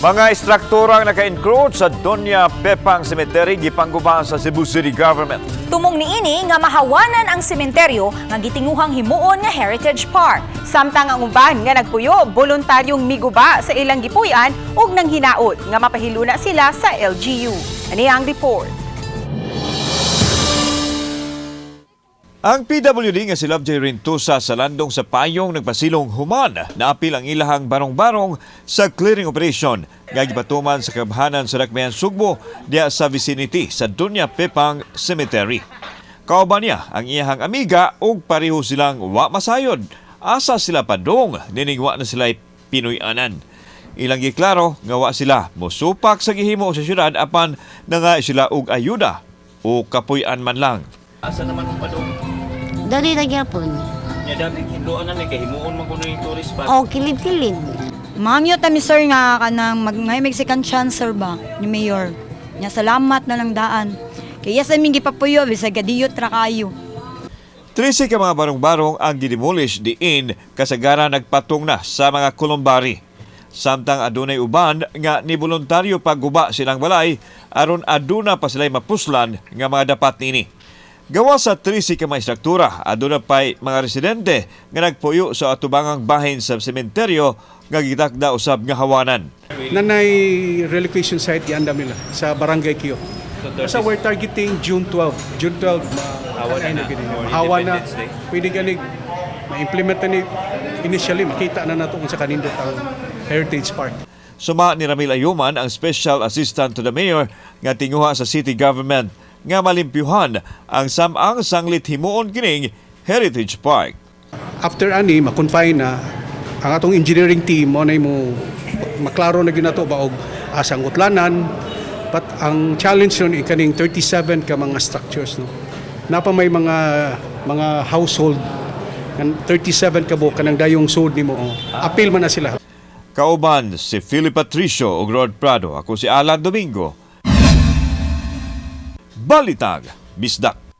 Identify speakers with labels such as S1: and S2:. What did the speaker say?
S1: Mga istrukturang naka-encroach sa Doña Pepang Cemetery gipanggubahan sa Cebu City Government.
S2: Tumong niini nga mahawanan ang sementeryo nga gitinguhang himuon nga Heritage Park. Samtang ang uban nga nagpuyo, voluntaryong miguba sa ilang gipuy-an ug nang hinaot nga mapahiluna sila sa LGU. Ani ang report.
S1: Ang PWD nga si Love J. Rintusa sa landong sa payong nagpasilong human na apil ang ilahang barong-barong sa clearing operation nga gipatuman sa kabhanan sa Dakbayan Sugbo diya sa vicinity sa Doña Pepang Cemetery. Kauban niya ang iyahang amiga ug pareho silang wa masayod. Asa sila padong ninigwa na sila Pinoy-anan. Ilang giklaro nga wa sila mosupak sa gihimo sa syudad apan nga sila og ayuda o kapuy-an man lang.
S3: Asa naman ang padong?
S4: Dari nagyapon.
S3: Ya dami hinduan na ni kay himuon man kuno yung tourist spot.
S4: Oh, kilid-kilid.
S5: Mangyo tami sir nga kanang may second chance sir ba ni Mayor. Nya salamat na lang daan. Kaya sa aming gipapuyo bisag gadiyot ra kayo.
S1: 13 ka mga barong-barong ang gidemolish diin kasagara nagpatong na sa mga kulumbari. Samtang adunay uban nga ni voluntaryo pagguba silang balay aron aduna pa sila'y mapuslan nga mga dapat nini. Gawa sa 13 ka mga istruktura, aduna pa'y mga residente nga nagpuyo sa atubangang bahin sa sementeryo nga gitakda usab nga hawanan.
S6: Nanay relocation site iandam nila sa Barangay Kio. Basta we're targeting June 12. June 12, mahawa na. Pwede ganig ma-implement na ni initially, makita na nato kung sa kanindot ang Heritage Park.
S1: Suma ni Ramil Ayuman, ang Special Assistant to the Mayor nga tinguha sa City Government nga malimpyuhan ang samang sanglit himuon kining Heritage Park.
S6: After ani, makonfine na ang atong engineering team mo na mo maklaro na ginato ba og asang utlanan. But ang challenge nun kaning 37 ka mga structures no. Napa may mga household 37 ka buok kanang dayong sud nimo. Appeal man na sila.
S1: Kauban si Philip Patricio ug Rod Prado. Ako si Alan Domingo. Balitag Bisdak.